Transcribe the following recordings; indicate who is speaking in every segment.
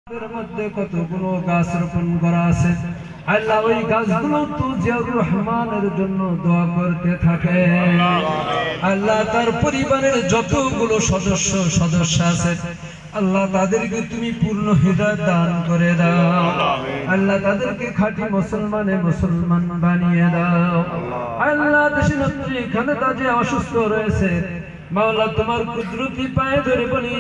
Speaker 1: মধ্যে কতগুলো গাছ রোপণ করা আছে। আল্লাহ ওই গাছগুলো তো জিয়াউর রহমানের জন্য দোয়া করতে থাকে। আল্লাহ তার পরিবারের যতগুলো সদস্য আছে আল্লাহ তাদেরকে তুমি পূর্ণ হিদায়াত দান করে দাও। আল্লাহ তাদেরকে খাঁটি মুসলমান বানিয়ে দাও। আল্লাহ দেশের নেত্রী খালেদা জিয়া অসুস্থ রয়েছে, মাওলা তোমার কুদরতি পায়ে ধরে বলি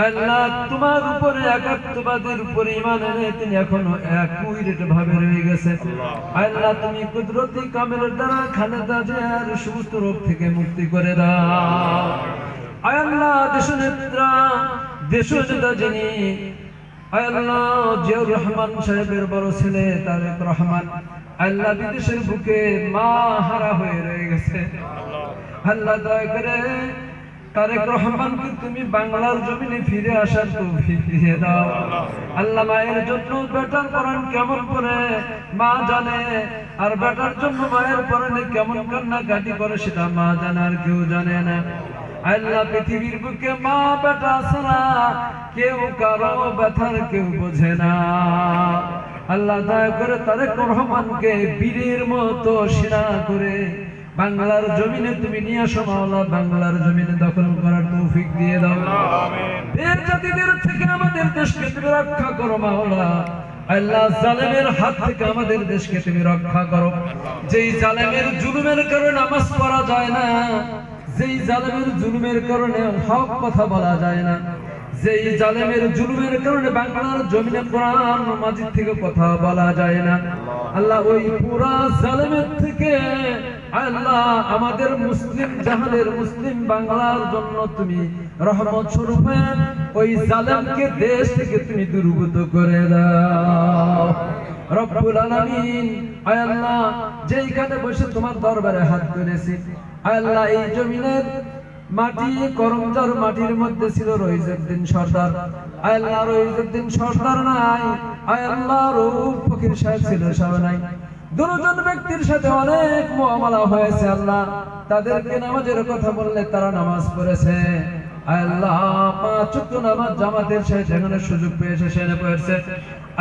Speaker 1: আল্লাহ তোমার উপরে একাত্মবাদের উপরে ঈমান এনে তিনি এখনো একই ভাবে রয়ে গেছে। আল্লাহ তুমি কুদরতি কামের দ্বারা খালেদা জিয়ার সমস্ত রোগ থেকে মুক্তি করে দাও। আল্লাহ দেশনেত্রী দেশনেতা যিনি আল্লাহ জিয়াউর রহমান সাহেবের বড় ছেলে তারেক রহমান আল্লাহ বিদেশের বুকে মা হারা হয়ে রয়ে গেছে। আল্লাহ দয়া করে তারেক রহমানকে তুমি বাংলার জমিনে ফিরে আসার তৌফিক দিয়ে দাও। আল্লাহ মায়ের জন্য বেটার পরাণ কেমন করে মা জানে, আর বেটার জন্য মায়ের পরাণে কেমন কান্নাকাটি করে সেটা মা জানে আর কেউ জানে না। আল্লাহ পৃথিবীর বুকে মা বেটা ছাড়া কেউ কারো ব্যথার কেউ বোঝে না। আল্লাহ দয়া করে তারেক রহমানকে বীরের মতো সেরা করে বাংলার জমিনে তুমি নিয়ে আসো মাওলা, বাংলার জমিনে দখল করার তৌফিক দিয়ে দাও। এই জাতিদের থেকে আমাদের দেশকে তুমি রক্ষা করো মাওলা। আল্লাহ জালেমের হাত থেকে আমাদের দেশকে তুমি রক্ষা করো। যেই জালেমের জুলুমের কারণে নামাজ পড়া যায় না, যেই জালেমের জুলুমের কারণে হক কথা বলা যায় না, যেই জালেমের জুলুমের কারণে বাংলার জমিনে কোরআন মাজিদ থেকে কথা বলা যায় না, আল্লাহ ওই পুরা জালেমের থেকে আল্লাহ আমাদের মুসলিম জাহানের মুসলিম বাংলার জন্য তুমি রহমত স্বরূপ ওই জালেমকে দেশ থেকে তুমি দুর্গত করে দাও রব্বুল আলামিন। আয় আল্লাহ যেইখানে বসে তোমার দরবারে হাত ধরেছি আল্লাহ এই জমিনের মাটি করমজার মাটির মধ্যে ছিল রইজউদ্দিন সর্দার। আল্লাহ রইজউদ্দিন সর্দার নাই, আল্লাহ রউফ ফকির সাহেব ছিল সব নাই। দুজন ব্যক্তির সাথে অনেক মুআমালা হয়েছে আল্লাহ, তাদেরকে নামাজের কথা বললে তারা নামাজ পড়েছে। আল্লাহ পাঁচ ওয়াক্ত নামাজ জামাতের সাথে যেখানে সুযোগ পেয়েছে সেখানে পড়েছে।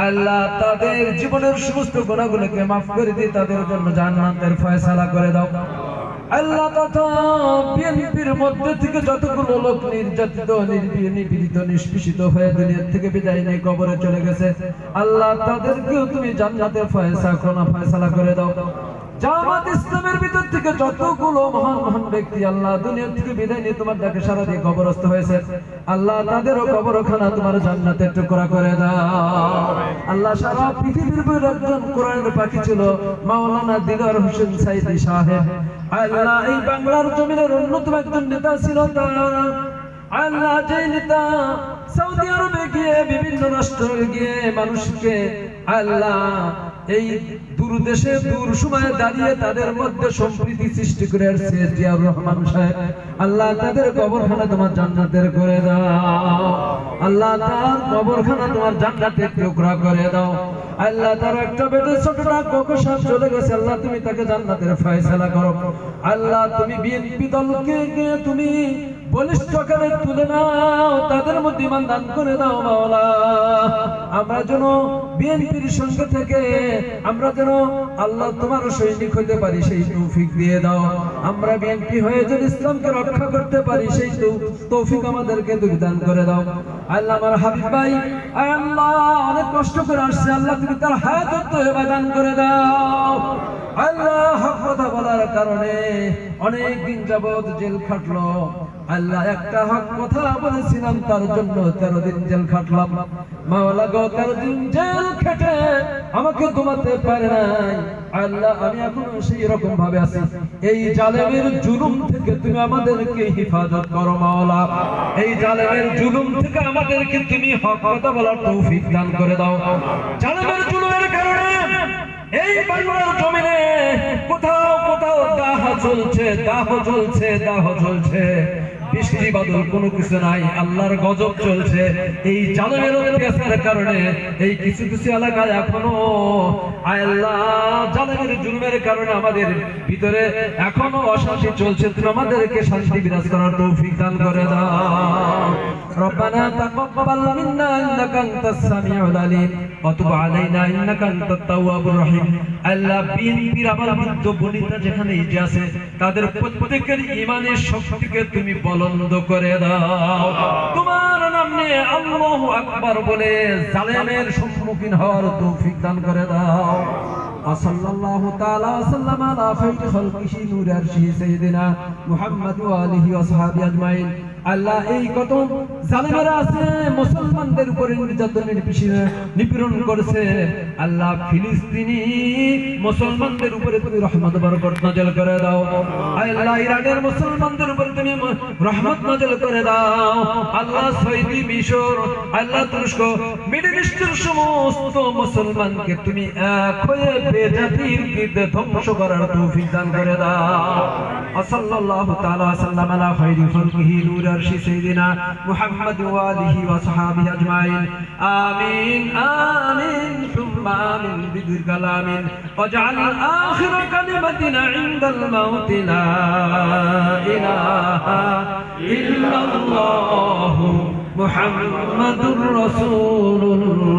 Speaker 1: আল্লাহ তাদের জীবনের সমস্ত গুনাহগুলোকে মাফ করে দিয়ে তাদের জন্য জান্নাতের ফয়সালা করে দাও। আল্লাহ তথা বিএনপির মধ্যে থেকে যতগুলো লোক নির্যাতিত নিপীড়িত নিষ্পেষিত হয়ে দুনিয়া থেকে বিদায় নিয়ে কবরে চলে গেছে আল্লাহ তাদেরকেও তুমি জান্নাতের ফয়সালা করে দাও। জামাত ইসলামের ভিতর থেকে যতগুলো মহান ব্যক্তি আল্লাহ দুনিয়া থেকে বিদায় নিয়ে তোমার ডাকে সারা দিয়ে কবরস্থ হয়েছে আল্লাহ তাদেরও কবরখানা তোমার জান্নাতের টুকরা করে দাও। আল্লাহ সারা পৃথিবীর উপর একজন কোরআনের পাখি ছিল মাওলানা দিদার হোসেন সাইদি সাহেব। আল্লাহ এই বাংলার জমিনের অন্যতম একজন নেতা ছিল আল্লাহ, যে নেতা সৌদি আরবে গিয়ে বিভিন্ন রাষ্ট্রে গিয়ে মানুষকে আল্লাহ এই দূর দেশে দূর সময়ে দাঁড়িয়ে তাদের মধ্যে সম্প্রীতি সৃষ্টি করে আসছে জিয়াউর রহমান সাহেব। আল্লাহ তাদের কবরখানা তোমার জান্নাতের করে দাও। আল্লাহ তার কবরখানা তোমার জান্নাতের টুকরা করে দাও। আল্লাহ তার একটা বেটা ছোটটা কোকোসাব চলে গেছে আল্লাহ তুমি তাকে জান্নাতের ফয়সালা করো। আল্লাহ তুমি বিএনপি দলকে তুমি বলিষ্ঠ করে তুলে নাও, তাদের মধ্যে ঈমান দান করে দাও মাওলা। আমরা যেন বিএনপির সঙ্গে থেকে আমরা যেন আল্লাহ তোমার সৈনিক হতে পারি সেই তৌফিক দিয়ে দাও। আমরা বিএনপি হয়ে যেন ইসলামকে রক্ষা করতে পারি সেই তৌফিক আমাদেরকে তুমি দান করে দাও। আল্লাহ আমার হাবিব ভাই আল্লাহ অনেক কষ্ট করে আসছে আল্লাহ তুমি তার হায়াত দান করে দাও। আল্লাহ হক কথা বলার কারণে অনেক দিন যাবত জেল খাটলো আল্লাহ, একটা হক কথা বলেছিলাম তার জন্য 13 দিন জেল খাটলাম মাওলা গো। 13 দিন জেল খেটে আমাকে ঘুমাতে পারে নাই আল্লাহ, আমি এখন সেই রকম ভাবে আছি। এই জালেমের জুলুম থেকে তুমি আমাদেরকে হেফাজত করো মাওলা। এই জালেমের জুলুম থেকে আমাদেরকে তুমি হক কথা বলার তৌফিক দান করে দাও। জালেমের জুলুমের কারণে এই বাংলার জমিনে কোথাও কোথাও দাহ চলছে। বৃষ্টি বাদল কোনো কিছু নাই, আল্লাহর গজব চলছে। এই জালেমের অত্যাচারের কারণে এই কিছু কিছু এলাকায় এখনো আল্লাহ জালেমের জুলুমের কারণে আমাদের ভিতরে এখনো অশান্তি চলছে। তুমি আমাদেরকে শান্তি বিরাজ করার তৌফিক দান করে দাও। রব্বানা তাকাব্বাল মিন্না ইন্নাকা আনতাস সামিউল আলিম ওয়া তুব আলাইনা ইন্নাকা আনতাত তাওয়াবুর রহিম। আল্লাহ বিনতির আমার বৃদ্ধ বনিতা যেখানে যে আছে তাদের প্রত্যেকের ঈমানের শক্তিকে তুমি বুলন্দ করে দাও। তোমার নামে আল্লাহু আকবার বলে জালেমের সম্মুখীন হওয়ার তৌফিক দান করে দাও। সাল্লাল্লাহু তাআলা সাল্লাম আলা খায়রি খালকিহি নূর আরশিহি সাইয়্যিদিনা মুহাম্মদ ওয়া আলিহি ওয়া সাহবিহি আজমাইন। আল্লাহ এই কত জালেমেরা আছে মুসলমানদের উপরে নির্যাতনের নিপীড়ন করেছে, আল্লাহ ফিলিস্তিনি মুসলমানদের উপরে তুমি রহমত বরকত নাযিল করে দাও। আল্লাহ ইরানের মুসলমানদের উপরে তুমি রহমত নাযিল করে দাও। আল্লাহ সৌদি, মিশর, আল্লাহ তুরস্ক, মিডল ইস্টের সমস্ত মুসলমানকে তুমি এক হয়ে বেজাতির বিরুদ্ধে ধ্বংস করার তৌফিক দান করে দাও। সাল্লাল্লাহু তাআলা সাল্লাম আলা খায়রি খালকিহি নূর আরশি সাইয়্যিদিনা মুহাম্মদ ওয়া আলিহি ওয়া সাহবিহি আজমাইন। আমিন আমিন সুম্মা আমিন বিদুর কালামিন ওয়াজআল আখির কালিমাতিনা ইনদাল মাউত লা ইলাহা ইল্লাল্লাহু মুহাম্মাদুর রাসূলুল্লাহ।